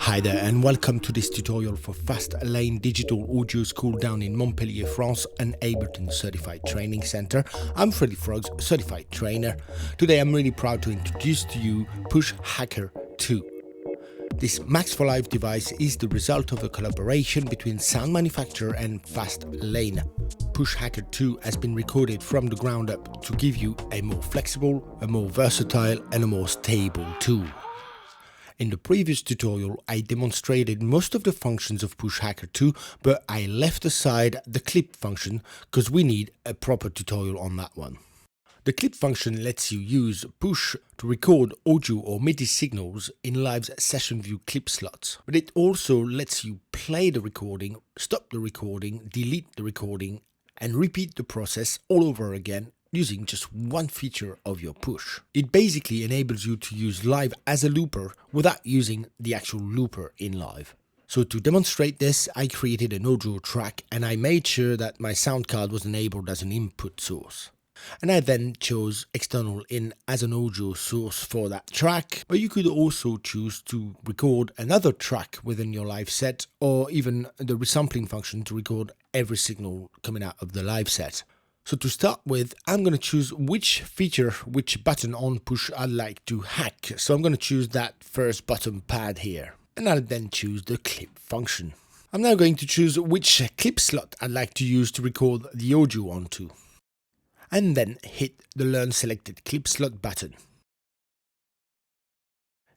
Hi there and welcome to this tutorial for Fastlane Digital Audio School down in Montpellier, France, an Ableton Certified Training Center. I'm Freddy Frogs, Certified Trainer. Today I'm really proud to introduce to you PushHacker 2. This Max for Live device is the result of a collaboration between sound manufacturer and Fastlane. PushHacker 2 has been recorded from the ground up to give you a more flexible, a more versatile and a more stable tool. In the previous tutorial, I demonstrated most of the functions of PushHacker 2, but I left aside the clip function because we need a proper tutorial on that one. The clip function lets you use Push to record audio or MIDI signals in Live's session view clip slots, but it also lets you play the recording, stop the recording, delete the recording, and repeat the process all over again using just one feature of your Push. It basically enables you to use Live as a looper without using the actual looper in Live. So to demonstrate this, I created an audio track and I made sure that my sound card was enabled as an input source. And I then chose external in as an audio source for that track, but you could also choose to record another track within your live set, or even the resampling function to record every signal coming out of the live set. So to start with, I'm going to choose which button on Push I'd like to hack. So I'm going to choose that first bottom pad here. And I'll then choose the clip function. I'm now going to choose which clip slot I'd like to use to record the audio onto. And then hit the Learn Selected Clip Slot button.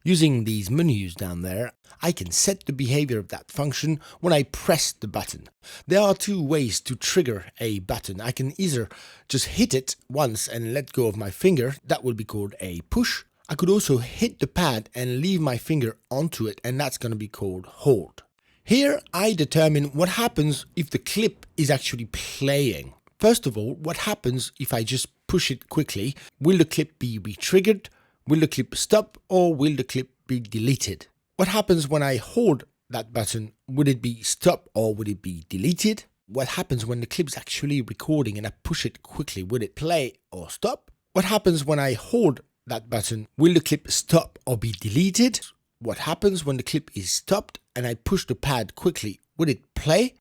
Using these menus down there, I can set the behavior of that function when I press the button. There are two ways to trigger a button. I can either just hit it once and let go of my finger, that will be called a push. I could also hit the pad and leave my finger onto it, and that's going to be called hold. Here I determine what happens if the clip is actually playing. First of all, what happens if I just push it quickly? Will the clip be re-triggered? Will the clip stop, or will the clip be deleted? What happens when I hold that button? Would it be stop or would it be deleted? What happens when the clip's actually recording and I push it quickly? Will it play or stop? What happens when I hold that button? Will the clip stop or be deleted? What happens when the clip is stopped and I push the pad quickly? Will it play?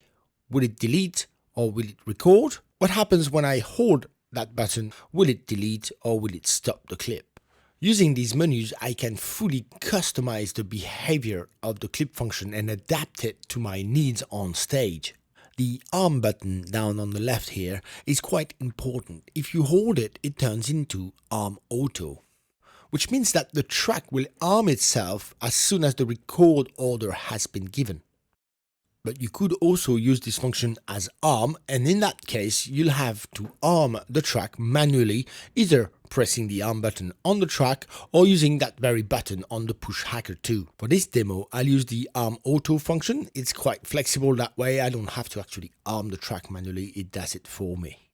Will it delete or will it record? What happens when I hold that button? Will it delete or will it stop the clip? Using these menus, I can fully customize the behavior of the clip function and adapt it to my needs on stage. The arm button down on the left here is quite important. If you hold it, it turns into arm auto, which means that the track will arm itself as soon as the record order has been given. But you could also use this function as arm, and in that case, you'll have to arm the track manually, either pressing the arm button on the track or using that very button on the PushHacker 2. For this demo, I'll use the arm auto function. It's quite flexible that way. I don't have to actually arm the track manually. It does it for me.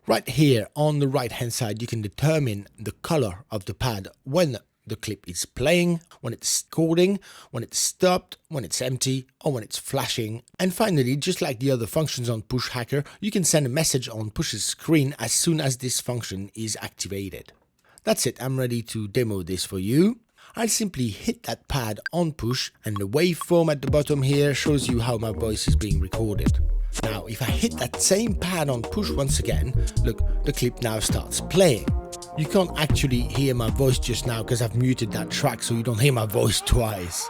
Right here on the right hand side, you can determine the color of the pad when the clip is playing, when it's recording, when it's stopped, when it's empty, or when it's flashing. And finally, just like the other functions on PushHacker, you can send a message on Push's screen as soon as this function is activated. That's it, I'm ready to demo this for you. I'll simply hit that pad on Push, and the waveform at the bottom here shows you how my voice is being recorded. Now, if I hit that same pad on Push once again, look, the clip now starts playing. You can't actually hear my voice just now because I've muted that track so you don't hear my voice twice.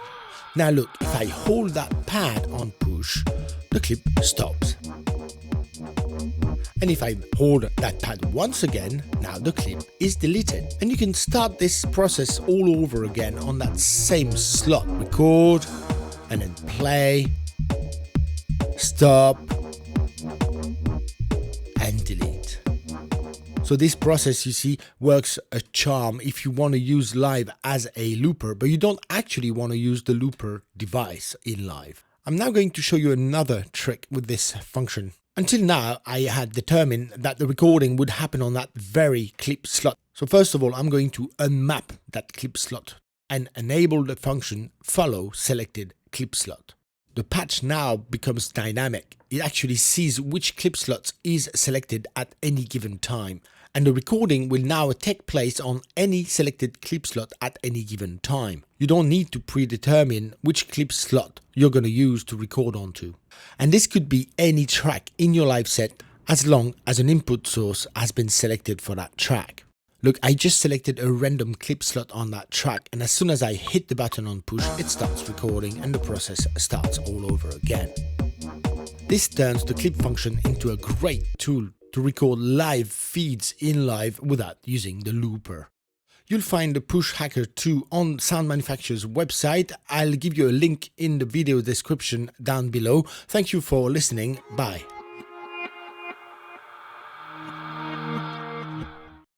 Now look, if I hold that pad on Push, the clip stops. And if I hold that pad once again, now the clip is deleted. And you can start this process all over again on that same slot. Record, and then play, stop, and delete. So this process, you see, works a charm if you want to use Live as a looper, but you don't actually want to use the looper device in Live. I'm now going to show you another trick with this function. Until now, I had determined that the recording would happen on that very clip slot. So first of all, I'm going to unmap that clip slot and enable the function follow selected clip slot. The patch now becomes dynamic. It actually sees which clip slot is selected at any given time. and the recording will now take place on any selected clip slot at any given time. You don't need to predetermine which clip slot you're going to use to record onto. And this could be any track in your live set as long as an input source has been selected for that track. Look, I just selected a random clip slot on that track, and as soon as I hit the button on push, it starts recording and the process starts all over again. This turns the clip function into a great tool to record live feeds in live without using the looper. You'll find the Push Hacker 2 on Sound Manufacturer's website. I'll give you a link in the video description down below. Thank you for listening. Bye.